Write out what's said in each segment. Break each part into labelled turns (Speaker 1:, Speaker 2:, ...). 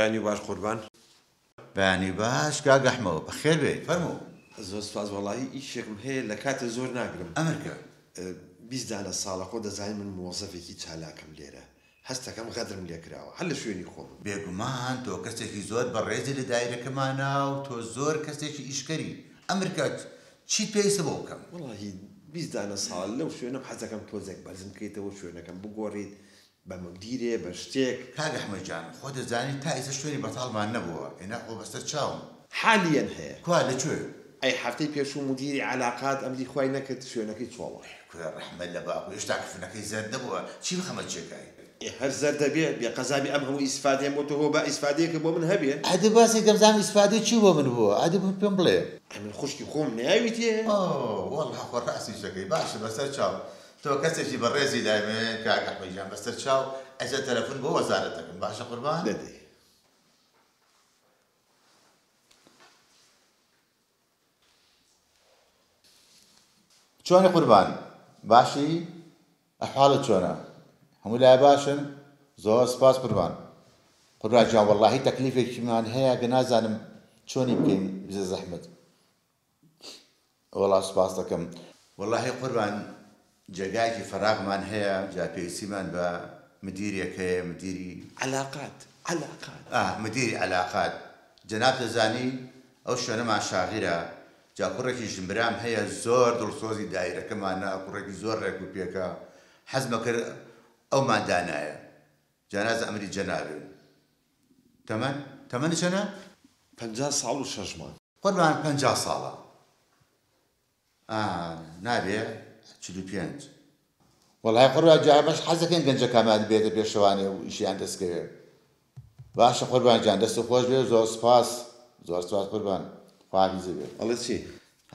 Speaker 1: بەیانی باش قوربان.
Speaker 2: بەیانی باش کاک ئەحمەد بەخێر بێ فەرموو.
Speaker 1: زۆر سوپاس وەڵاهی ئیشێکم هەیە لە کاتە زۆر ناگرم.
Speaker 2: ئەمرکە
Speaker 1: 20 دانە ساڵە خۆ دەزانین من مۆزەفێکی چالاکم لێرە. هەستەکەم غەدرم لێ کراوە هەر لە شوێنی خۆم.
Speaker 2: بێگومان تۆ کەسێکی زۆر بەڕێزی لە دایرەکەمانە و تۆ زۆر کەسێکی ئیشکەری. ئەمرکە چیت پێویستە بۆ بکەم؟
Speaker 1: وەڵاهی 20 دانە ساڵ لەو شوێنەم حەزەکەم تۆزێک بەرزم بکەیتەوە شوێنەکەم بگۆڕیت بە مدیرێ بە شتێک.
Speaker 2: کاک ئەحمەد جان خۆ دەزانی تا ئێستا شوێنی بەتاڵمان نەبووە هێنا خۆ بەستەر چاوم.
Speaker 1: حالیان هەیە.
Speaker 2: کوا لەکوێ؟
Speaker 1: ئەی هەفتەی پێشوو مدیری علاقات ئەمری خوای نەکرد شوێنەکەی چۆڵە.
Speaker 2: کوێ ڕەحمەت لە باوە هێشتا کفنەکەی زەرد نەبووە چی بخەمە چێکای؟
Speaker 1: هەر زەردە بێ بێ قەزابی ئەم هەموو ئیسفادەیەم بۆ تۆ هۆ بە ئیسفادەیەکە بۆ من هەبێ.
Speaker 2: عادی باسی گەمزان ئیسفادەی چی بۆ من بووە؟ عادی پێم بڵێ.
Speaker 1: من خوشکی خۆم ناوی تێ؟
Speaker 2: وەڵا خۆ ڕاستی شەکەی باشە بەسەر چاو. تۆ کەسێکی بەڕێزی دایمێ کاک ئەحمەد جان بەسەر چاو ئەجە تەلەفۆن بۆ وەزارەتەکەم باشە قوربان؟
Speaker 1: دەدەی.
Speaker 2: چۆنی قوربان؟ باشی؟ ئەحواڵت چۆنە؟ هەموو لای باشن؟ زۆر سپاس قوربان. قوربان جان وەڵاهی تەکلیفێکیمان هەیە کە نازانم چۆنی بکەین بزە زەحمەت. وەڵا سپاس دەکەم. وەڵاهی قوربان جێگایەکی فەراغمان هەیە جا پێویستیمان بە مدیرێک هەیە مدیری
Speaker 1: علاقات.
Speaker 2: مدیری علاقات. جەناب دەزانی ئەو شوێنەمان شاغیرە جا کوڕێکی ژمبرام هەیە زۆر دڵسۆزی دایرەکەمانە کوڕێکی زۆر ڕێک و پێکە حەزمە کرد ئەومان دانایە جاناز ئەمری جەنابێ. تەمەنی چەنە؟
Speaker 1: 50 ساڵ و 6 مانگ.
Speaker 2: قوربان 50 ساڵە. نابێ 45. وەڵای قوربان جا بەش حەزەکەن گەنجەکەمان بێتە پێشەوانێ و ئیشیان دەستکەوێ. باشە قوربان جان دەست خۆش بێ زۆر سپاس. زۆر سپاس قوربان. خواحافیزە بێ.
Speaker 1: ئەڵێ چی؟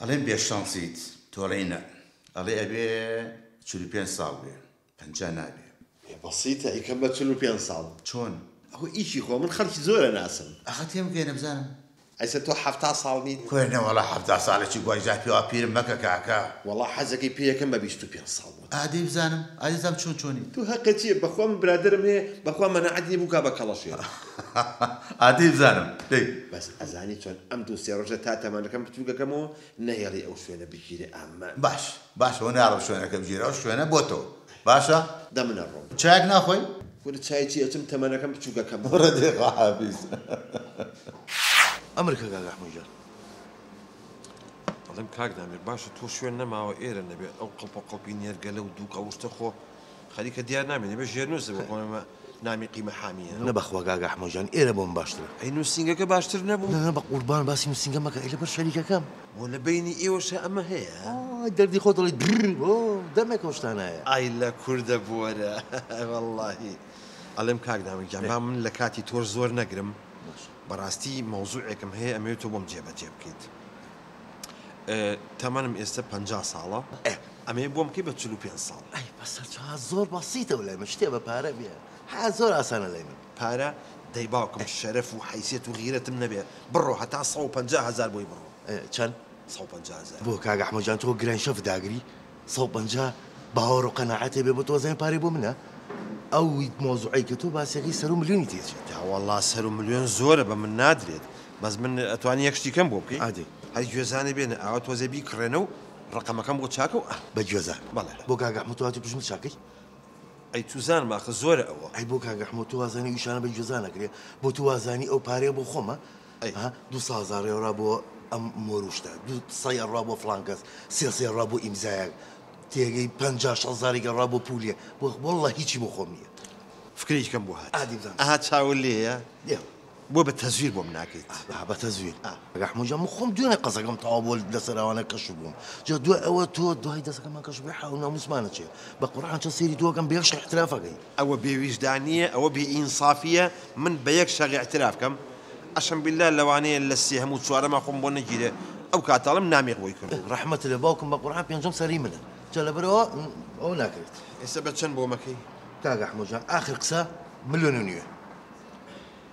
Speaker 2: ئەڵێن بێشانسیت تۆڵینە ئەڵێ ئەبێ 45 ساڵ بێ 50 نابێ.
Speaker 1: بەسیتە ئیکەم بە 45 ساڵ.
Speaker 2: چۆن؟
Speaker 1: ئەوە ئیشی خۆ من خەڵکی زۆرە ناسم.
Speaker 2: ئەخە تێم بگەێنە بزانم.
Speaker 1: ئەیسە تۆ 70 ساڵ نیت؟
Speaker 2: خوێنە وەڵا 70 ساڵێکی گوایجا پێوە پیرم مەکە کاکە.
Speaker 1: وەڵا حەزەکەی پێیەکەم بە 25 ساڵ بوو.
Speaker 2: ئادەی بزانم ئادەزانم چۆنی.
Speaker 1: تو هەقەتیە بەخوا من برادرم هەیە بەخوا مەنەعەتی بووکا بە کەڵەشێ.
Speaker 2: ئادەی بزانم دەی.
Speaker 1: بەس ئەزانی چۆن ئەم دوو سێ ڕۆژە تا تەمانەکەم بتوگەکەمەوە نەهێڵی ئەو شوێنە بگیرێ ئەمە.
Speaker 2: باشەوە ناڕم شوێنەکە بگیرە ئەو شوێنە بۆ تۆ. باشە؟
Speaker 1: دەمنە ڕۆم.
Speaker 2: چاک ناخۆی؟
Speaker 1: وەرە چایەکی ئەچم تەمەنەکەم بچووکەکەم.
Speaker 2: وەرە دێ خواحافیز.
Speaker 3: ئەمریکا کاک ئەحمەد جان.
Speaker 1: بەڵێم کاک دامێر باشە تۆ شوێن نەماوە ئێرە نەبێ ئەو قەڵپی نێرگەلە و دوو قەوشتە خۆ خەریکە دیار نامێنێ بە ژێرنووسە بە خۆمە نامی قیمە حامیە.
Speaker 3: نەبەخوا کاک ئەحمەد جان ئێرە بۆم باشترە.
Speaker 1: ئەی نووسنگەکە باشتر نەبوو؟
Speaker 3: نە بە قوربان باسی نووسنگە مەکە ئەی لەبەر شەریکەکەم.
Speaker 1: بۆ لە بینی ئێوەشە ئەمە هەیە؟
Speaker 3: دەردی خۆ دەڵی در دەمێک شتانایە.
Speaker 1: ئای لە کووردە بووەرە وەڵڵاهی. ئەڵێم کاک دامێر گیان با من لە کاتی تۆر زۆر نەگرم. بەڕاستی مەوزوعێکم هەیە ئەمەوێت تۆ بۆم جێبەجێ بکەیت. تەمەنم ئێستا 50 ساڵە ئەمێ بۆم کەی بە 45 ساڵ.
Speaker 3: ئەی بەسەر زۆر بەسیتە لای من شتێ بە پارە بێ زۆر ئاسانە لای من.
Speaker 1: پارە دەی باوکم شەرەف و حیسیەت و غیرەتم نەبێ بڕۆ هەتا 150,000 بۆی بڕۆ.
Speaker 3: چەند؟
Speaker 1: 150,000.
Speaker 3: بۆ کاک ئەحمەد جان تۆ گران شەف داگری 150 باوەڕ و قەناعەتێ بێ بۆ تۆزێن پارەی بۆ منە. ئەو مۆزوعی کە تۆ باسیەکەی سەر و ملیۆنی تێچێت.
Speaker 1: وەڵڵا سەر و ملیۆن زۆرە بە من نادرێت. بەس من ئەتوانی یەک شتیکەم بۆ بکەی؟
Speaker 3: ئادێ
Speaker 1: هەر گوێزانێ بێنە ئاوا تۆزێ بیکڕێنە و ڕقەمەکەم بۆ چاکە و
Speaker 3: بە گوێزان.
Speaker 1: بەڵێ
Speaker 3: بۆ کاک ئەحمەد تۆ هاتی پشت چاکەی؟
Speaker 1: ئەی تووزان ماخە زۆرە ئەوە.
Speaker 3: ئەی بۆ کاک ئەحمەد تۆ وازانی ئیشانە بە گوێزان نەکرێ بۆ تو وازانی ئەو پارەیە بۆ خۆمە 200,000 ڕا بۆ ئەم مۆروشتە 200 ڕا بۆ فڵان کەس 300 ڕا بۆ ئیمزایەک تێگەی 50,000 ڕا بۆ پولێ بۆ وەڵڵا هیچی بۆ خۆم نییە.
Speaker 1: فکرێکم بۆ هات.
Speaker 3: ئادی بزانم.
Speaker 1: ئاها چاوە لێیە؟ بۆ بە تەزویر بۆم ناکەیت.
Speaker 3: بە تەزویر. ئەحمەد جان من خۆم دوێنێ قەزەکەم تەواو بۆ لەسەراوانە کەش بووم. جا دوای ئەوە تۆ دوای دەستەکەمان کەش بێ حاو ناموسمانە چێ بە قورعان چە سێری تۆکەم بە یەک شەق احترافەکەی.
Speaker 1: ئەوە بێویژدانیە ئەوە بێئینسافیە من بە یەک شەق احتراف بکەم. ئەشەم بالله لەوانەیە لە سێ هەموو چوارەما خۆم بۆ نەگیرێ ئەو کاتاڵم نامێ خۆی کرد.
Speaker 3: ڕەحمەت لە باوکم بە قورعان پێنجەم سەری منە. جا لەبەرەوە ئەو ناکرێت.
Speaker 1: ئێستا بە چەند بۆ مەکەی؟
Speaker 3: کاک ئەحمەد جان ئاخر قسە ملیۆن و نیوە.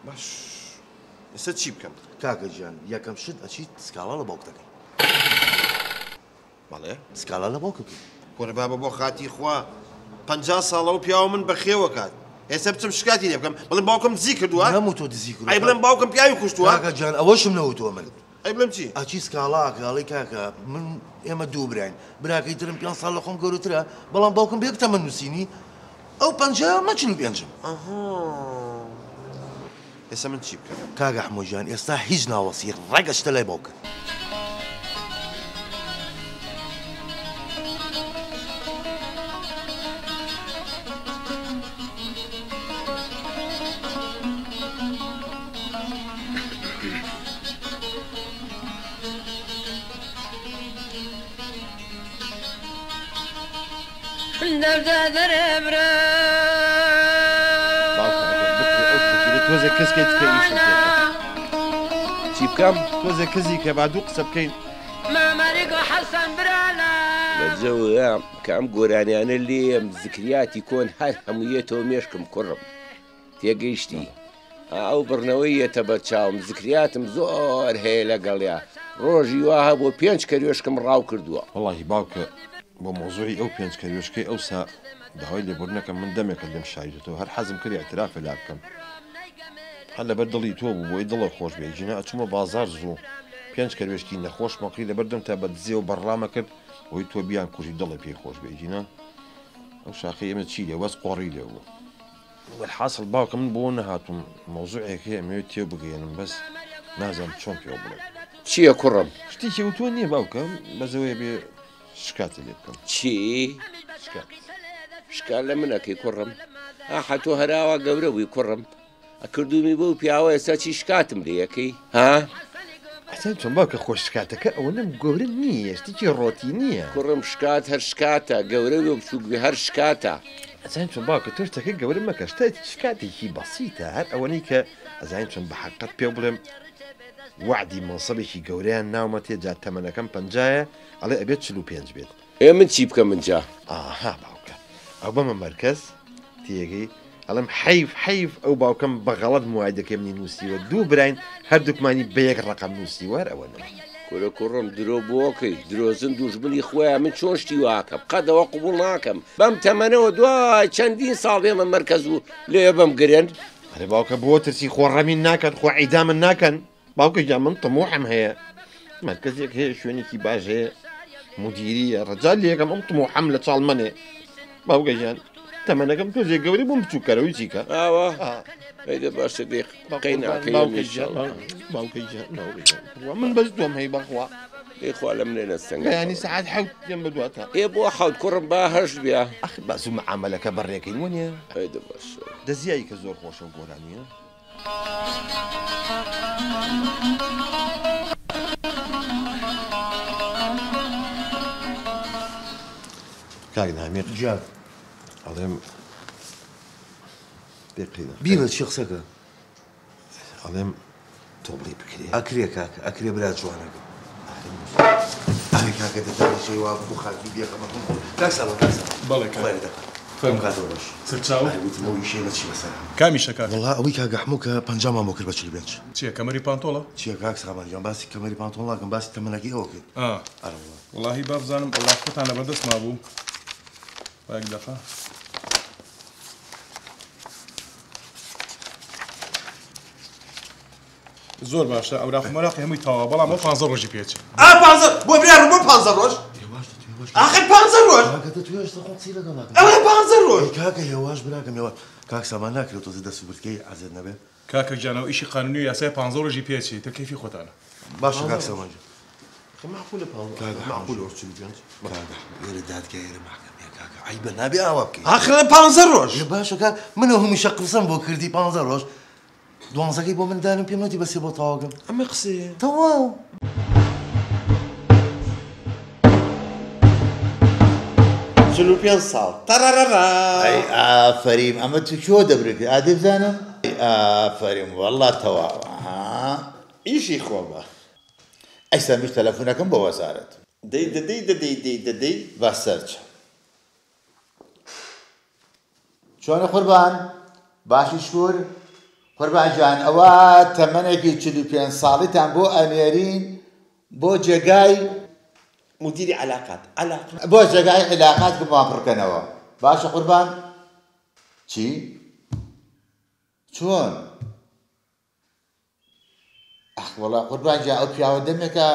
Speaker 1: باش ئێستا چی بکەم؟
Speaker 3: کاکە گیان یەکەم شت ئەچیت سکاڵا لە باوک دەکەی.
Speaker 1: بەڵێ
Speaker 3: سکاڵا لە باوکە بکەی.
Speaker 1: کۆرە بابە بۆ خاتی خوا 50 ساڵە و پیاوە من بەخێوە کات ئێستا بچم شکاتی لێ بکەم بڵێم باوکم دزی کردووە
Speaker 3: هەموو تۆ دزی کردووە
Speaker 1: ئەی بڵێم باوکم پیاوی کوشتووە
Speaker 3: کاکە جان ئەوەشم نەوتووە من
Speaker 1: ئەی بڵێم چی
Speaker 3: ئەچی سکاڵاکەڵی کاکە من ئێمە دوو براین براکەی ترم 5 ساڵ لە خۆم گەورەترە بەڵام باوکم بێ تەمەن نووسینی ئەو 50 مەچل و پێنجم
Speaker 1: ئێستا من چی بکەم
Speaker 3: کاکە حمۆژیان ئێستا هیچ ناوەسی ڕێگەشتە لای باوکە تۆزێک کەسکێت کە ئیشم
Speaker 1: چی بکەم تۆزێک کەزی کە با دوو قسە بکەین
Speaker 4: لەجەوە کە ئەم گۆرانیانە لێم زکریاتی کۆن هەر هەموویەتەوە مێشکم کوڕم تێگەیشتی ئەو بڕنەوەی یەتە بە چاوم زکریاتم زۆر هەیە لەگەڵیا ڕۆژی وا هەبوو 5 کەروێشکم ڕاو کردووە
Speaker 1: وەڵاهی باوکە بۆ مۆزۆی ئەو 5 کەروێشکەی ئەوسا داوای لێبوورنەکەم من دەمێکە لێم شایدێتەوە هەر حەزم کرد اعترافە لا بکەم هەر لەبەر دڵی تۆ بوو بۆی دڵە خۆش بێ ژینە ئەچوومە بازار زوو 5 کەروێشکی نەخۆش مەقی لەبەردەم تا بە دزێ و بەڕامە کرد بۆی تۆ بیان کوژی دڵی پێی خۆش بێ ژینە ئەو شاخی ئێمە چی لێ وەس قۆڕی لێ بوو والحاصل باوکە من بۆ نەهاتوم مۆزوعێکی ئەمەوێت تێ بگەێنم بەس نازانم چۆن پێ بڵێ
Speaker 4: چییە کوڕم
Speaker 1: شتێکی وتۆ نییە باوکە بەزەوەی بێ شکاتە لێ بکەم
Speaker 4: چی
Speaker 1: شکات
Speaker 4: شکال لە منەکەی کوڕم ئاحەتۆ هەراوە گەورە بووی کوڕم ئەکردومی بۆ پیاوە ئێستا چی شکاتم لێ یەکەی ها
Speaker 1: حسن چۆن باوکە خۆش شکاتەکە ئەوە نم گەورە نییە شتێکی ڕۆتی نییە
Speaker 4: کوڕم شکات هەر شکاتە گەورە بێ بچووک بێ هەر شکاتە
Speaker 1: ئەزان چۆن باوکە تۆ شتەکە گەورە مەکە شتێکی شکاتێکی بەسیتە هەر ئەوەنەی کە ئەزان چۆن بە حەقیقەت پێ بڵێم وعدی مەنسەبێکی گەورەیان ناومە تێجا تەمەنەکەم 50 ئەڵێ ئەبێت 45 بێت
Speaker 4: ئێ من چی بکەم منجا
Speaker 1: ئاها باوکە ئەو بەمە مەرکەز تێگەی ئەڵم حەیف ئەو باوکەم بەغەڵەت موای دەکەم نووسیوە دوو براین هەردووکمانی بە یەک ڕقم نووسیوەر ئەوە
Speaker 4: کورە کوڕم درۆ بۆکەی درۆزن دوژمنی خۆیان من چۆن شتی واکەم قەدەوە قوبوڵ ناکەم بەم تەمەنەوە دوای چەندین ساڵ بێمە مەرکەز و لێ بەم گرێن
Speaker 1: ئەرێ باوکە بۆ ترسی خۆڕەمین ناکەن خۆ عیدا من ناکەن باوکە جا من تەموحم هەیە مەرکەزێک هەیە شوێنێکی باش هەیە مدیریە ڕەجال لێکم ئەم تەموحەم لە چاڵ منێ باوکە ژیان تەمەنەکەم تۆ زێگەوری بۆم بچووکەرەوەی چیکە
Speaker 4: ئاوە ئەیدە باشە دێ قەی ناکەی
Speaker 1: باوکەی من بەس دوم هەی بەخوا
Speaker 4: دێخوا لە منێ نەستەنگ
Speaker 1: ینی سەعات حەوت دێم بەدواتە
Speaker 4: ئێ بۆ حەوت کوڕم با هەشت بیا
Speaker 1: ئەخ بەزوو مەعامەلەکە بەڕێکەی وەنیە
Speaker 4: ئەیدە باشە
Speaker 1: دەزیایی کە زۆر خۆشە و گۆرانیە کاک نامیر
Speaker 3: جان
Speaker 1: ئەڵێم پێقیدە
Speaker 3: بیرە چی قسەکە
Speaker 1: ئەڵێم تۆ بڵێ بکرێ
Speaker 3: ئەکرێ کاکە ئەکرێ برا جوانەکە ئەی کاکە دەدەشەی وا بوو خاکی بیەکەمە کاکسەوە
Speaker 5: بەڵێ
Speaker 3: فەرم کاتەوە باش
Speaker 5: سەرچاو
Speaker 3: وتمەوەی شێمە چی بەسەر
Speaker 5: کامیشە کاک
Speaker 3: وڵا ئەوەی کاگە هەموو کە 50 مامۆ کرد بە 45
Speaker 5: چییە کەمەری پانتۆڵە
Speaker 3: چییە کاک سامان باسی کەمەری پانتۆڵ ناکەم باسی تەمەنەکەی ئەوە کرد
Speaker 5: وڵاهی با بزانم بەڵافتان لەبەردەست مابوو باەک دەقا زۆر باشە ئەورا خمەراقی هەمووی تەواوە بەڵام ئەو 50 ڕۆژی پێچێ
Speaker 1: 50 بۆ برار بۆ 50 ڕۆژ آخر 50 ڕۆژ
Speaker 3: کاکە توێش خۆچی لەگەڵ
Speaker 1: ئەوە 50 ڕۆژ
Speaker 3: کاکە هێواش براکەم هێوا کاک سامان ناکرێت تۆزە دەست بردکەی عەزێت نەبێ
Speaker 5: کاکە گیانەوە ئیشی قانونی و یاسای 50 ڕۆژی پێچی تە کەیفی خۆتانە
Speaker 3: باشە کاک سامان
Speaker 1: معقولة معقولة ورسول بيانج
Speaker 3: غير دادكا غير محكمة كاكا عيب نابي اوابكي
Speaker 1: آخر 50 ڕۆژ
Speaker 3: باشا كا من هم يشقفصن بو كردي 50 ڕۆژ دوانزەکەی بۆ من دانم پێم نەتی بەسێ بۆ تاواگەم
Speaker 1: ئەمە قسەیە
Speaker 3: تەواو
Speaker 1: چلو پێنج ساڵ تەرەرەرا
Speaker 2: ئەی ئافەریم ئەمە تو چۆ دەبرێت ئادێ بزانم ئافەریم وەڵڵا تەواوە
Speaker 1: ئیشی خۆمە
Speaker 2: ئەیستا میش تەلەفۆنەکەم بۆ وەزارەت
Speaker 1: دەدەی
Speaker 2: با سەرچ چۆنە قوربان باشی شکور قوربان جان ئەوە تەمەنێکی 45 ساڵیتان بۆ ئەنێرین بۆ جێگای
Speaker 1: مدیری علاقات
Speaker 2: بۆ جێگای علاقات بمان پڕکەنەوە باشە قوربان چی؟ چۆن؟ ئەخ وەڵا قوربان جا ئەو پیاوە دەمێکە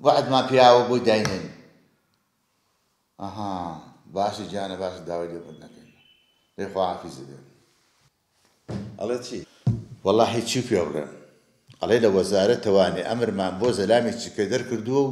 Speaker 2: وعدمان پیاوە بۆی داینێن. ئەها باشە گیانە باشە داوای لێبوون نەکەین لێ خواحافیزە دێ.
Speaker 1: ئەڵێ چی؟
Speaker 2: وەڵا هیچی پێ بڵێن ئەڵێ لە وەزارەت توانێ ئەمرمان بۆ زەلامێکی کە دەرکردووە و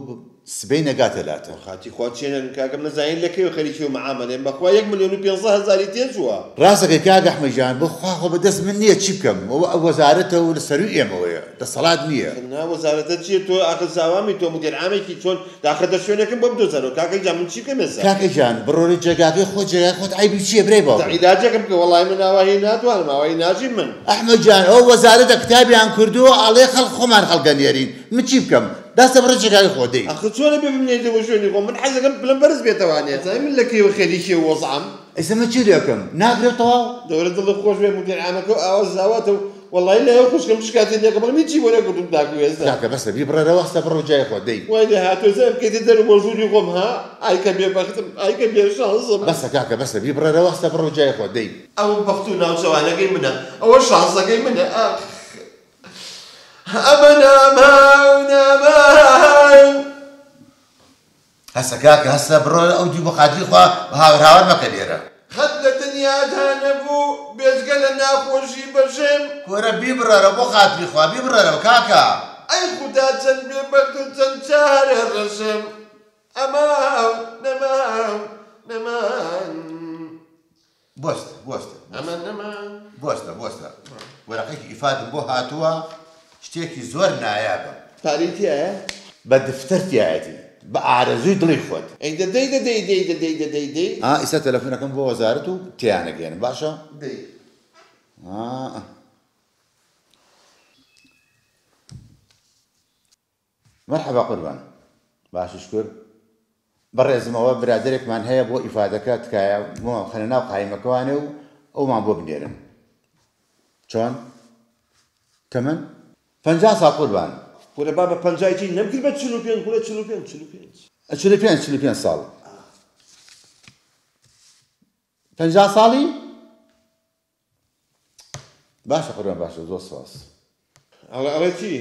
Speaker 2: سبەی نەگاتە لاتە.
Speaker 1: خاتی خوا چێنن کاکەم نەزانین لەکەی و خەریکی و مەعامەلێن بەخوا 1,500,000 تێچووە.
Speaker 2: ڕاستەکەی کاک ئەحمەدجان بخوا خۆ بەدەست من نییە چی بکەم ئەو وەزارەتەوە لە سەروی ئێمەوەیە دەسەڵات نییە.
Speaker 1: نا وەزارەتە چییە تۆ ئاخر زاوامی تۆ مدیر عامێکی چۆن داخەتە شوێنەکەم بۆ بدۆزەرەوە کاکە جان من چی بکەم ئێستا؟
Speaker 2: کاکە جان بڕۆری جێگاکەی خۆ جێگای خۆت عیبی چییە برەی باوک؟
Speaker 1: عیلاجەکەم کە وەڵای من ئاواهی ناتوانم ئاوای ناژی من.
Speaker 2: ئەحمەدجان ئەو وەزارەتە کتابیان کردووە ئەڵێ خەڵک خۆمان خەڵگەنێرین من چی بکەم؟ دەستە بڕە جێگای خۆ دەی.
Speaker 1: ئەخ چۆنە بێ بمێنێتەوە شوێنی خۆم من حەزەکەم پلەم بەرز بێتەوانێت زای من لەکەیوە خەریکی و وەزعم.
Speaker 2: ئێستا من چی لێکەم؟ ناگرێتەوە؟
Speaker 1: دەورە دڵی خۆش بێ مدیر عامەکە و ئاوا زاواتەوە وەڵای لەوە خوشکەم شکاتی لێکەم من هیچی بۆ نەکردم تاکو ئێستا.
Speaker 2: کاکە بەسە بیبڕێرەوە هەستە بڕۆ جای خۆ دەی.
Speaker 1: وای لێ هاتۆ زەم بکەیتە دەرو بۆ ژووری خۆم ها ئای کە بێبەختم ئای کە بێشانسم.
Speaker 2: بەسە کاکە بەسە بیبڕێرەوە هەستە بڕۆ جای خۆ دەی.
Speaker 1: ئەو بەخت و ناوچەوانەکەی منە ئەوە شانسەکەی منە ئاخ ئەمە نامان نامان.
Speaker 2: هەسە کاکە هەستە بڕۆ ئەو دی بۆ خاتی خوا هاوار مەکە لێرە.
Speaker 1: خەت لە دنیادا نەبوو بێجگە لە ناخۆشی بەژێم.
Speaker 2: کۆرە بیبڕێرە بۆ خاتری خوا بیبڕێرەوە کاکە.
Speaker 1: ئەی خودا چەند بێبەخت و چەند چارە ڕەشم ئەماو نەماو نەمان.
Speaker 2: بۆستە بۆستە
Speaker 1: ئەمە نەمان
Speaker 2: بۆستە وەرەقەیەکی ئیفادم بۆ هاتووە شتێکی زۆر نایابە.
Speaker 1: پارەی تایە؟
Speaker 2: بە دفتەر تایەتی بە ئارەزووی دڵی خۆت.
Speaker 1: ئەی دەدەی.
Speaker 2: ئیستا تەلەفۆنەکەم بۆ وەزارەت و تیانەگەێنم باشە؟
Speaker 1: دەی.
Speaker 2: مەرحەبا قوربان باشە شکر. بەڕێزمەوە برادێرێکمان هەیە بۆ ئیفادەکە تکایە بۆمان خەنە ناو قایمەکەوانێ و ئەومان بۆ بنێرن. چۆن؟ تەمەن؟ 50 ساڵ قوربان.
Speaker 1: خۆرە با بە 50 نەمکرد بە 45 خۆرە 45.
Speaker 2: 45 ساڵ. 50 ساڵی؟ باشە قوربان باشە زۆر سپاس.
Speaker 1: ئەڵێ چی؟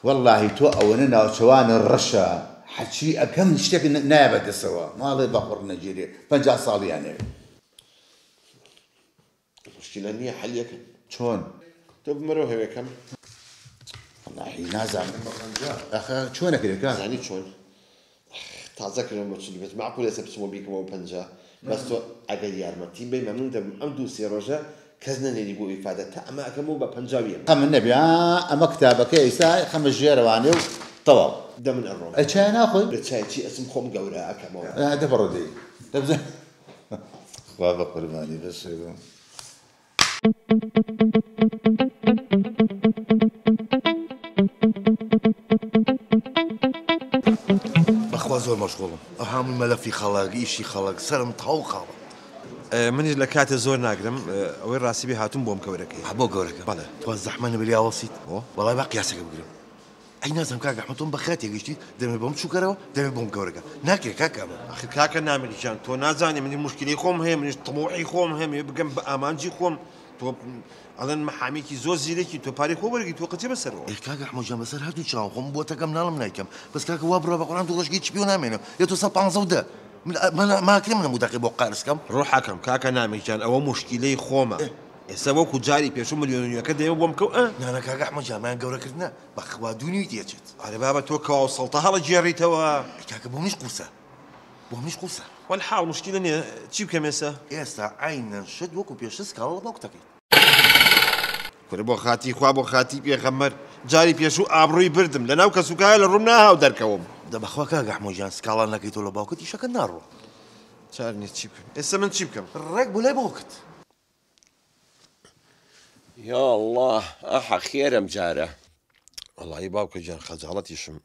Speaker 2: وەڵڵاهی تۆ ئەوەنە ناوچەوانە ڕەشە حەچی ئەەکەم شتێک نایە بەدەستەوە ماڵێ بەخۆڕ نەگیرێ 50 ساڵیانێ.
Speaker 1: مشکلە نییە حەلیەکەن.
Speaker 2: چۆن؟
Speaker 1: تۆ بمەرەوە هەوێکەم.
Speaker 2: وەڵڵاهی نازانم ئەخە چۆنەکرێ کاک؟
Speaker 1: زانی چۆن؟ تازە کردم بە چلی بێت معقول ئێستا بچمەوە بیکەمەوە 50 بەس تۆ ئەگەر یارمەتیم بێ مەمنون دەبم ئەم 2-3 ڕۆژە کەس نەنێری بۆ ئیفادە تا ئەمە ئەەکەمەوە بە 50
Speaker 2: خەمن نەبێ ئەمە کتابەکە ئێستا خەمە ژێرەوانێ و تەواو.
Speaker 1: دەمن ئەڕۆم.
Speaker 2: چای ناخۆی؟
Speaker 1: لە چایچی ئەسم خۆم گەورە ئەەکەمەوە.
Speaker 2: دەبڕۆ دەی دەبزە خوا بە قوربانی بەشێگم.
Speaker 3: بەخوا زۆر مەشغوڵم ئەو هەموو مەلەفی خەڵک ئیشی خەڵک سەرم تاو خاڵە.
Speaker 1: منیش لە کاتە زۆر ناگرم ئەوەی ڕاستیبی هاتووم بۆم گەورەکەی.
Speaker 3: بۆ گەورەکە
Speaker 1: بەڵێ
Speaker 3: تو زەحمە نەبێ ئاوەسیت وەڵای با قیاسەکە بگرم. ئەی نازم کاک ئەحمەد بە خاتێ گەشتیت دەمێ بۆم چووکەرەوە دەمێ بۆم گەورەکە ناکرێت کاکەمە.
Speaker 1: ئەخر کاکە نامریجان تۆ نازانێ منی مشکلی خۆم هەیە منیش تەموعی خۆم هەیە بگەم بە ئامانجی خۆم تۆ ئەڵێن مەحامێکی زۆر زیرێکی تۆ پارەی خۆ وەرگی تۆ قەچێ بەسەرەوە.
Speaker 3: کاک ئەحمەدجان بەسەر هەردوو چاوم خۆم بۆ تەکەم ناڵم نایکەم بەس کاکە وا بڕۆ بە قورئان دوو ڕۆژگەی چی پێ نامێنم یە تۆ 150 ماکرێ منە موداقی بۆ قارسکەم.
Speaker 1: ڕۆحەکەم کاکە نامێکجان ئەوە مشکلەی خۆمە. ئێستا وەکو جاری پێش ملیۆنیەکە دەیەوە بۆم کەوت
Speaker 3: نانە کاک ئەحمەدجان مایان گەورەکردنە بەخوا دوونی دێچێت.
Speaker 1: ئارێ بابە تۆ کەوا سەڵتە هەڵە گێڕیتەوە.
Speaker 3: کاکە بۆ منیش قورسە بۆ منیش قورسە.
Speaker 1: وەلحاڵ مشکلە نییە چی بکەم ئێستا؟
Speaker 3: ئێستا عینەن شت وەکو پێشتر سکاڵە باوکتەکەیت.
Speaker 1: کورە بۆ خاتی خوا بۆ خاتی پێغەمبەر جاری پێشوو ئابڕووی بردم لە ناو کەسوکایە لە ڕووم ناهاو دەرکەوم.
Speaker 3: دەبەخوا کاک ئەحمەدجان سکاڵا نەکەیت تۆ لە باوکت ئیشەکە ناڕوە.
Speaker 1: چار نییە چی بکەم ئێستا من چی بکەم؟
Speaker 3: ڕێک بۆ لای باوکت.
Speaker 4: یا الله ئەحە خێرم جارە.
Speaker 1: وەڵی باوکە گیان خەجاڵەتیشم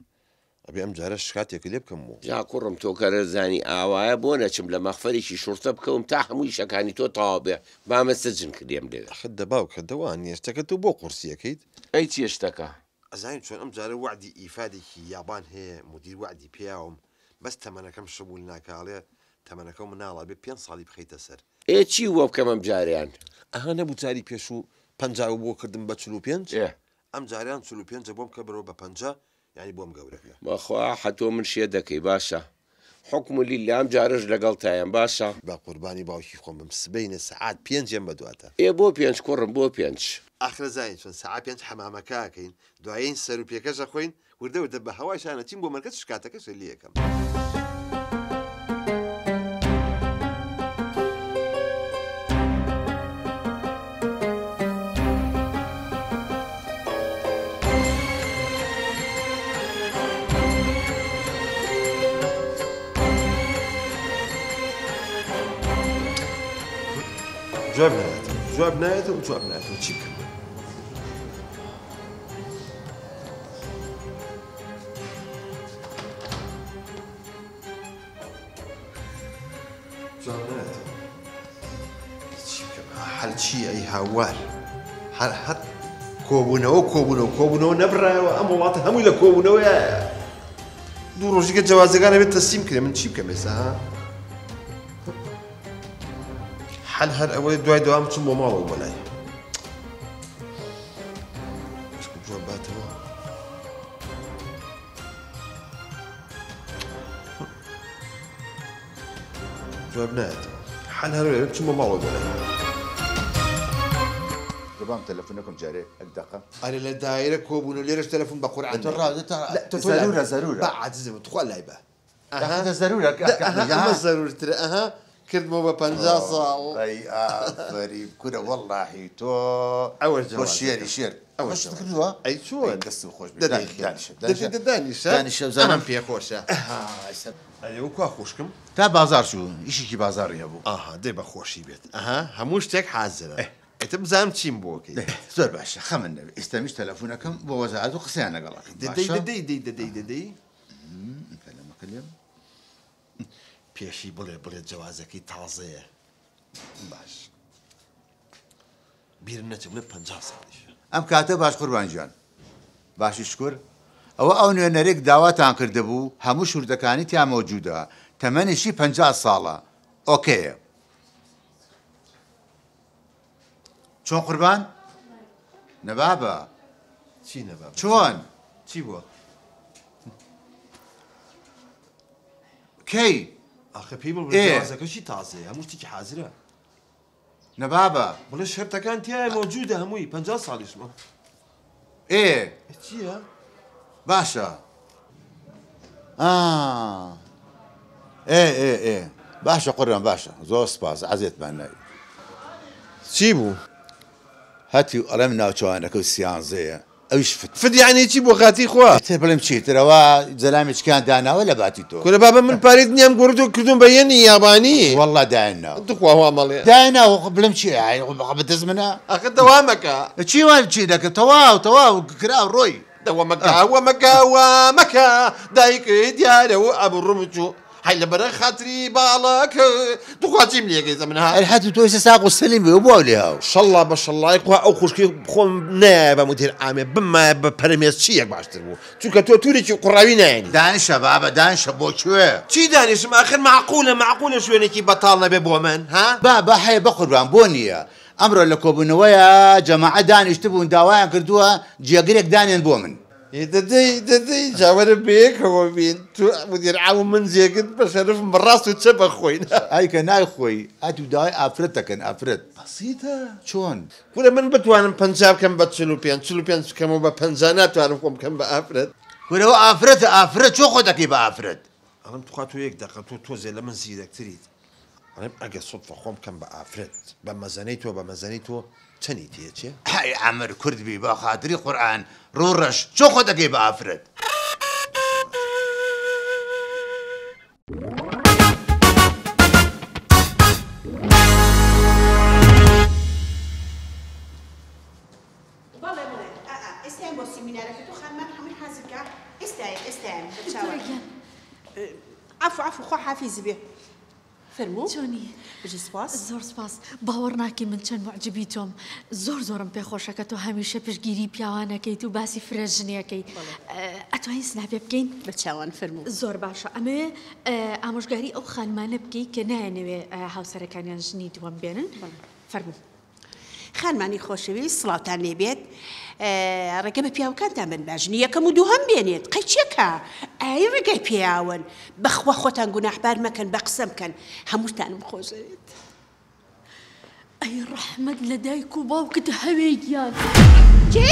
Speaker 1: ئەبێ ئەم جارە شکاتێک لێ بکەم و
Speaker 4: جا کوڕم تۆ کەرەزانی ئاوایە بۆ نەچم لە مەخفەرێکی شورتە بکەوم تا هەمووی شەکانی تۆ تەواو بێ بامەستە جن کردێم لێ.
Speaker 1: خت دە باوکە دەوان نیێشتەکە تۆ بۆ قورسیەکەیت؟
Speaker 4: ئەی چێشتەکە؟
Speaker 1: ئەزانین چۆن ئەم جارە وعدی ئیفادێکی یابان هەیە مدیر وعدی پێیاوم بەس تەمەنەکەم شبول ناکاڵێ تەمەنەکە مناڵە بێ 5 ساڵی بخەیتە سەر.
Speaker 4: چی وە بکەم ئەم جاریان؟
Speaker 1: ئەها نەبوو جاری پێشوو 50 بۆ کردم بە 45
Speaker 4: إيه
Speaker 1: ئەم جاریان 45 بۆم کە بەرەوە بە 50 یعنی بۆم گەورەکە
Speaker 4: بەخوا حتۆ من شێ دەکەی باشە حکم لی لام جارش لەگەڵ تایان باشە
Speaker 1: با قوربانی باوکی خۆم بم سبەینە سعات 5 بەدواتە
Speaker 4: ئێ بۆ 5 کوڕم بۆ 5
Speaker 1: ئاخرە زین چۆن سعات 5 حەمامەکەکەین دوایین سەر و پێکەشە خۆین وردە وردە بە هەوای شانەچین بۆ مەرکەز شکاتەکەش لێ یەکەم جواب نایەتەوە چی بکەم حەل چی ئەی هاوار هەر کۆبوونەوە نەبڕایەوە ئەم وڵاتە هەمووی لە کۆبوونەوەیە دوو ڕۆژێکە جوازەکانە بێت تەسلیم کرێ من چی بکەم ئێستا ها حەل هەر ئەوەی دوای دەوام بچم بۆ ماڵەوە بەلای جواب باتەوە جواب نایەتەوە حەل هەر ئەوەیە بچم بۆ ماڵەوە بەلای
Speaker 2: قربان تلفونكم جاري الدقة
Speaker 1: أنا لا دايرة كوبون ليرش تلفون بقرعة
Speaker 2: ضرورة
Speaker 1: بعد زين تخوال لايبة
Speaker 2: هذا ضرورة
Speaker 1: أها ضرورة ترى أها كرد مو ببنجا صال
Speaker 2: أي فريب كده والله تو
Speaker 1: أول جواب
Speaker 2: شير أول جواب
Speaker 1: أي شو
Speaker 2: قصوا خوش
Speaker 1: دانش زمان فيها خوشة أيوة كوا خوشكم
Speaker 2: تا بازار شو إيشي كي بازار يا أبو
Speaker 1: دي بخوشي بيت هموش تك حازرة أنت بزام تشين بوكي
Speaker 2: زور باشا خمن استمش تلفونكم بوزعات وقسيانا قلق
Speaker 1: دي
Speaker 2: كلام كلام
Speaker 1: بيشي بلي جوازك تازه باش بيرنا تبلي 50 صالح
Speaker 2: ام كاتب باش قربان جان باش شكر او نريك دعواتان كردبو همو شوردكاني تيا موجوده تمني شي 50 صاله اوكي شلون قربان نبابه
Speaker 1: شي نبابه
Speaker 2: شلون
Speaker 1: شي بو
Speaker 2: كي
Speaker 1: اخي بيبل جوازك شي تازه هموش تيجي حاضره
Speaker 2: نبابه
Speaker 1: ولا شرطه كانت هي موجوده هموي 50 صالح اسمه
Speaker 2: ايه
Speaker 1: شي
Speaker 2: باشا ايه باشا قربان باشا زور سباس عزيت معنا
Speaker 1: شيبو
Speaker 2: هاتي قلمنا وشوانك والسيانزية اوش
Speaker 1: فد يعني شيبو خاتي خوا
Speaker 2: تبلم شي ترى زلامك كان دانا ولا باتيتو
Speaker 1: كل بابا من باريد نيام قردو كردون بيني ياباني
Speaker 2: والله دانا
Speaker 1: دخوا هو مالي
Speaker 2: دانا وقبلم شي يعني بتزمنا
Speaker 1: اخذ دوامك
Speaker 2: شي وين شي داك تواو كراو روي
Speaker 1: دوامك دايك ديارو ابو الرمجو هاي لبرا خاطري بالك تخاطيم لي كي زمنها
Speaker 2: الحد تو ساق والسليم يبوا ليها
Speaker 1: ان شاء الله ما شاء الله يقوا او خوشكي خون نائب مدير عام بما بريمير شي باشترو تشوكا تو توري قراوي يعني
Speaker 2: داني شباب داني شبو شوي
Speaker 1: شي دانيش ما اخر معقوله شويه كي بطالنا ببومن ها
Speaker 2: بابا حي بقربان بونيا امر لكم نوايا جماعه داني تبون دوايا كردوها جيغريك داني بومن
Speaker 1: ددي جاور بيك هو بين تو مدير عام من زيقد بشرف من راسه تشبه خوينا
Speaker 2: هاي كان اخوي اتو داي افرتك كان افرت
Speaker 1: بسيطه
Speaker 2: شلون
Speaker 1: ولا من بتوان بنجاب كم بتشلوبيان كم ببنزانات وعرفكم كم بافرت
Speaker 2: ولو افرت شو خدك يبقى افرت
Speaker 1: انا تخاتو هيك دقه تو زي لما نزيدك تريد انا اجي صدفه خوم كم بافرت بمزانيتو تنيتي تشي
Speaker 2: هاي عمر كرد بيبقى خاطري قران رورش شو خدك يبقى افرت
Speaker 6: استعين بوسي منارك تو خمام حمل حازك استعين عفو خو حافظ به فرمو
Speaker 7: چۆنی
Speaker 6: بژی سپاس
Speaker 7: زۆر سپاس باوەڕ ناکەی من چەند معجبی تۆم زۆرم پێخۆشەکە تۆ هەمیشە پشگیری پیاوانەکەیت و باسی فرێژنیەکەی ئەتوانین سنابێ بکەین
Speaker 6: بە چاوان فرمو
Speaker 7: زۆر باشە ئەمێ ئامۆژگاری ئەو خانمانە بکەی کە نایەنەوێ هاوسەرەکانیان ژنی دووەم بێنن فەرموو
Speaker 6: خانمانی خۆشەویست سڵاوتان لێبێت ڕێگە بە پیاوەکانتان بن باشنی یەکەم و دووهەم بێنێت قەی چێکە ئای ڕێگای پیاون بەخوا خۆتان گوناحبار مەکەن بە قسە بکەن هەمووتانم خۆشەوێت
Speaker 7: ئەی ڕەحمەت لە دایک و باوکت هەوێگیان
Speaker 6: چی؟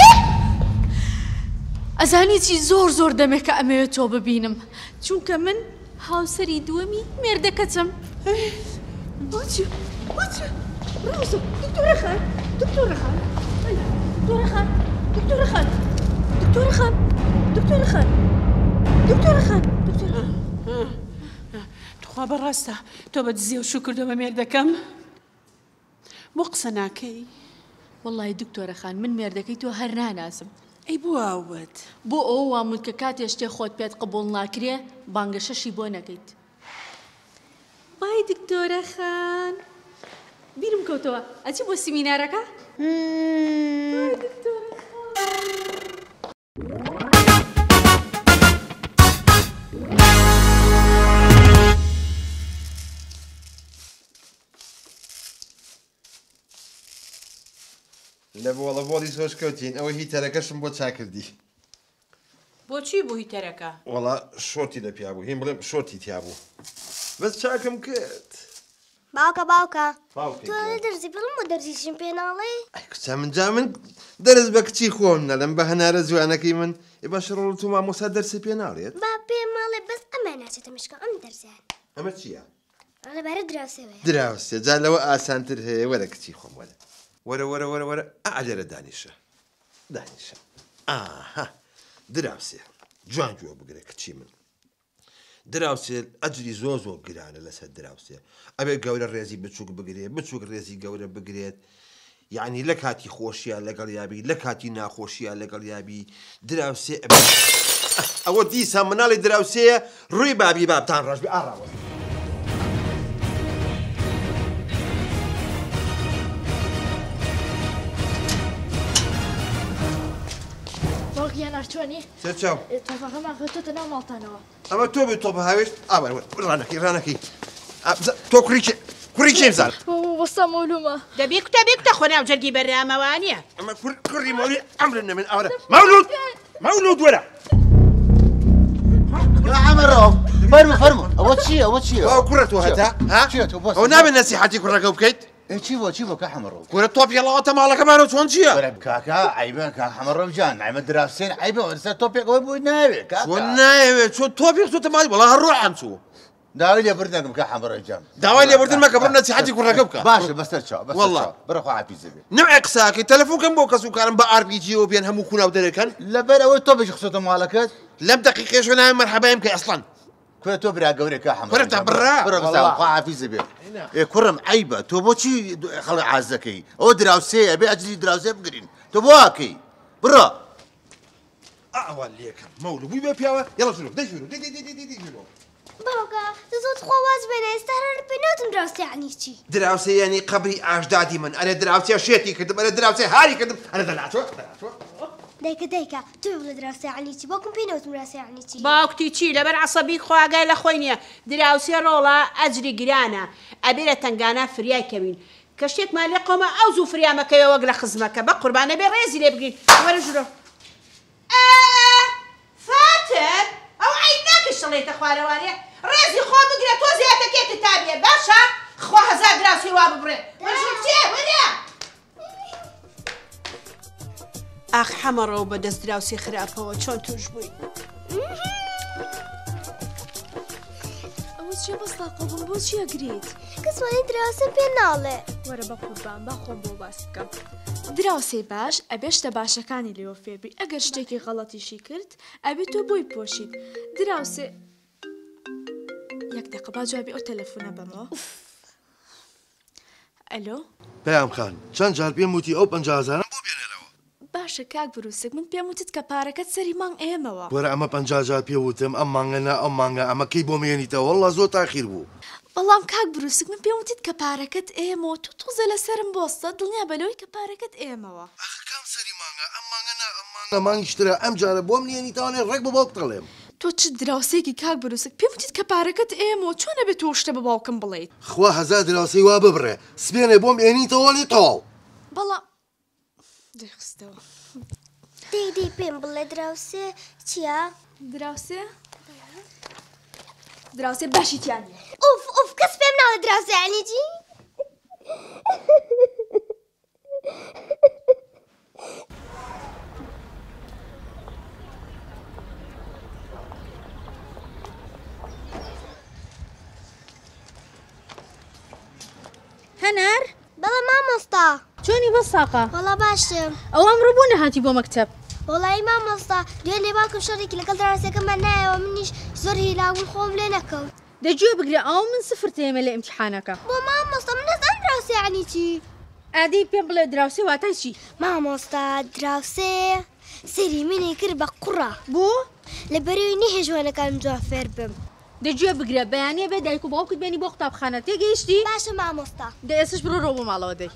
Speaker 7: ئەزانی چی زۆر دەمێک کە ئەمەوێت تۆ ببینم چونکە من هاوسەری دووەمی مێردەکەتم بۆچی ڕازە دکتۆرە خان
Speaker 6: تخوا بەڕاستە تۆ بە دزی و شو کردو بە مێردەکەم بۆ قسە ناکەی
Speaker 7: وەڵڵی دکتۆرە خان من مێردەکەی تۆ هەر ناناسم
Speaker 6: ئەی بۆ ئاوت
Speaker 7: بۆ ئەو وامود کە کاتێ شتێ خۆت پێت قبول ناکرێ بانگە شەشی بۆ نەکەیت وای دکتۆرە خان بیرم کەوتەوە ئەچی بۆ سیمینارەکە وای دکتۆرە
Speaker 1: لە بۆڵی زۆش کەوتین ئەوە هیتەرەکەشم بۆ چاکردی
Speaker 6: بۆچی بوو هیتەرەکە
Speaker 1: وەڵا شۆرتی لە پیا بوو هیم بڵێم شۆرتی تیا بوو بەس چاکم کرد
Speaker 8: باوکە تۆ دەرزی بڵم بۆ دەرزیشم پێ ناڵێ
Speaker 1: ئەی کچە منجا من دەرز بە کچی خۆم نەلەم بە هەنارە جوانەکەی من ئی بەش ڕۆڵ تو مامۆستا دەرسی پێ ناڵێت
Speaker 8: با پێ ماڵێ بەس ئەمە ناچێتە مشکە ئەم دەرزیان
Speaker 1: ئەمە چییە؟
Speaker 8: لەبارە دراوسێوێ
Speaker 1: دراوسێ جا لەوە ئاسانتر هەیە وەرە کچی خۆم وەرە ئالێرە دانیشە ئاها دراوسێ جوان جووە بگرێ کچی من دراوسێ ئەجری زۆر گرانە لەسەر دراوسێ ئەبێ گەورە ڕێزی بچووک بگرێت بچووک ڕێزی گەورە بگرێت یعنی لە کاتی خۆشیە لەگەڵ یابی لە کاتی ناخۆشیە لەگەڵ یابی دراوسێ ئەوە دیسا مناڵی دراوسەیە ڕووی بابی بابتان ڕژ بێ ئاڕاوە
Speaker 7: باوکیان ئەرچۆنی
Speaker 1: سێرچاو
Speaker 7: تۆفەکەمان خۆتۆتە ناو ماڵتانەوە
Speaker 1: ئەمە تۆ بێت تۆ بە هاوێشت ڕانەکەی تۆ کوڕی چێ بزان
Speaker 7: وەستا مەولومە
Speaker 6: دەبێ کوتە خۆ ناو جەرگی بەرنامەوانیە
Speaker 1: ئەمە کوڕی مەولی ئەمرن من ئەوە مەولود وەرە
Speaker 9: عمرو فەرمو ئەوە چییە
Speaker 1: ئەو کوڕە تۆ هەتا ئەو نابێت نەسیحەتی کوڕەکە بکەیت
Speaker 9: چی بۆ کە حەمڕۆ
Speaker 1: کوڕە تۆ پێڵەوەتە ماڵەکەمانەوە چۆن چییە
Speaker 9: کاکا عیبە کاک حەمڕۆ جان ئەمە دراوسێن عیبە وەرسەر تۆپێکەوەی بۆی ناوێت
Speaker 1: چۆن ناوێت چۆن تۆپێک تۆتە ماڵی وەڵا هەڕۆحان چوو
Speaker 9: داوای لێبوردنەکەم کە حەمڕۆ جان
Speaker 1: داوای لێبوردن مەکە بڕ نەسیحەتی کوڕەکە بکە
Speaker 9: باشە بەسەر چاو
Speaker 1: وەڵڵا
Speaker 9: بڕە خوا حافیزە بێ
Speaker 1: نەوێ قساکەی تەلەفۆنکەم بۆ کەس و کارم بە ئارپیجیەوە بێن هەموو کووناو دەرەکەن
Speaker 9: لەبەر ئەوەی تۆ بێژ خسۆتە ماڵەکەت
Speaker 1: لەم دەقیقێش ناوێ مەرحەبایم کە ئەسڵەن
Speaker 9: کوێ تۆ برا گەورێک کە حەمڕۆ
Speaker 1: کوڕە تا بڕا
Speaker 9: بڕە خوا حافیزە بێ کوڕم عیبە تۆ بۆچی خەڵک عازەکەی ئەوە دراوسەیە بێ ئەجلی دراوسێ بگرین تۆ بۆ واکەی بڕە
Speaker 1: ئەوە لێکم مەولو بووی بێ پیاوە یەڵە ژورۆ دەژورۆ
Speaker 8: باوکە زۆت خۆواز بێنە ئێستا هەر پێنەوتم دراوسێ یعنی چی
Speaker 1: دراوسێ یعنی قەبری ئاشدادی من ئەرێ دراوسێ شێتی کردم ئەرێ دراوسێ هاری کردم ئەرێ دەناچۆ
Speaker 8: دایکە تۆ بڵێ دراوسێ یعنی چی باوکم پێنەوتم دراوسێ یعنی چی
Speaker 6: باوکتی چی لەبەر عەسەبی خواگای لە خۆی نییە دراوسێ ڕۆڵە ئەجری گرانە ئەبێرە تنگانە فریای کەوین کە شتێکمان لێ قۆمە ئەو زوو فریامەکەی وەک لە خزمەکە بە قوربانە بێ ڕێزی لێ بگرین وەرە ژورۆ فاتر ئەو عیب ناکەی شەڵێتە خوارەوانێ ڕێزی خۆ بگرێت تۆ زیاتەکێتت تا بێ باشە خۆ هەزار دراوسی وا ببڕێ وەرە ئاخ حەمەڕۆ بە دەست دراوسی خراپەوە چۆن توش بووی
Speaker 7: ئەوە چیە بەستا قەبوڵ بۆ چیە گریت
Speaker 8: کەسوانی دراوسێ پێ ناڵێ
Speaker 7: وەرە بە قوربان با خۆم بۆ باس بکەم دراوسێ باش ئەبێ شتە باشەکانی لێوە فێبی ئەگەر شتێکی غەڵەتیشی کرد ئەبێ تۆ بۆی پۆشیت دراوسێ یەک دقە با جوابی ئەو تەلەفۆنە بەمەوە ئەلۆ
Speaker 3: پەیام خان چەند جار پێم وتی ئەو 50,000 بۆ بێنەرەوە
Speaker 7: باشە کاک بروسک من پێم وتت کە پارەکەت سەری مانگ ئێمەوە
Speaker 3: وەرە ئەمە 50 جار پێوتم ئەم مانگە نا ئەم مانگە ئەمەکەی بۆ مێنیتەوە وەڵڵا زۆر تاخیر بوو
Speaker 7: بەڵام کاک بروسک من پێم وتت کە پارەکەت ئێمەوە تو تۆزە لەسرم بۆستە دڵنیا بەلەوەی کە پارەکەت ئێمەوە
Speaker 3: کام سەری مانگە ئەم مانگە نا ئەم مانگە مانگیشترە ئەم جارە بۆم نێنیتەوانێ ڕێک بە باوک دەڵێم
Speaker 7: تۆ چ دراوسێکی کاک بروسک پێم وتیت کە پارەکەت ئێمەوە چۆنە بێت تۆ شتە بە باوکم بڵێیت
Speaker 3: خوا هەزار دراوسەی وا ببڕێ سبێنێ بۆم ئێنیتەوە لێ تەواو
Speaker 7: بەڵام دەخستەوە
Speaker 8: دەی پێم بڵێ دراوسێ چییە؟
Speaker 7: دراوسێ باشیتیان
Speaker 8: ئوف کەس پێم ناوە دراوسێ عەلیجی
Speaker 10: هەنار
Speaker 8: بەڵێ مامۆستا
Speaker 10: چۆنی بە ساقا
Speaker 8: وەڵا باشم
Speaker 10: ئەوام ڕووبوو نەهاتی بۆ مەکتەب
Speaker 8: وەڵی مامۆستا دوێنێ باکم شەڕێکی لەگەڵ دراوسەکەمان نایەوە منیش زۆر هیلاون خۆم لێ نەکەوت
Speaker 10: دەگوێ بگرێ ئەو من سفر تێمە لە ئیمتیحانەکە
Speaker 8: بۆ مامۆستا من نەزان دراوسێ یعنی چی
Speaker 10: ئادی پێم بڵێ دراوسێ واتای چی
Speaker 8: مامۆستا دراوسێ سەری منی کرد بە قوڕە
Speaker 10: بۆ
Speaker 8: لە بەرەوەی نەهێژوانەکانم جواب فێر بم
Speaker 10: دەگوێ بگرێ بەیانێ بێ دایک و باوکت بێنی بۆ قوتابخانە تێگەیشتی
Speaker 8: باشە مامۆستا
Speaker 10: دە ئێستش بڕۆ ڕۆ بۆ ماڵەوە دەی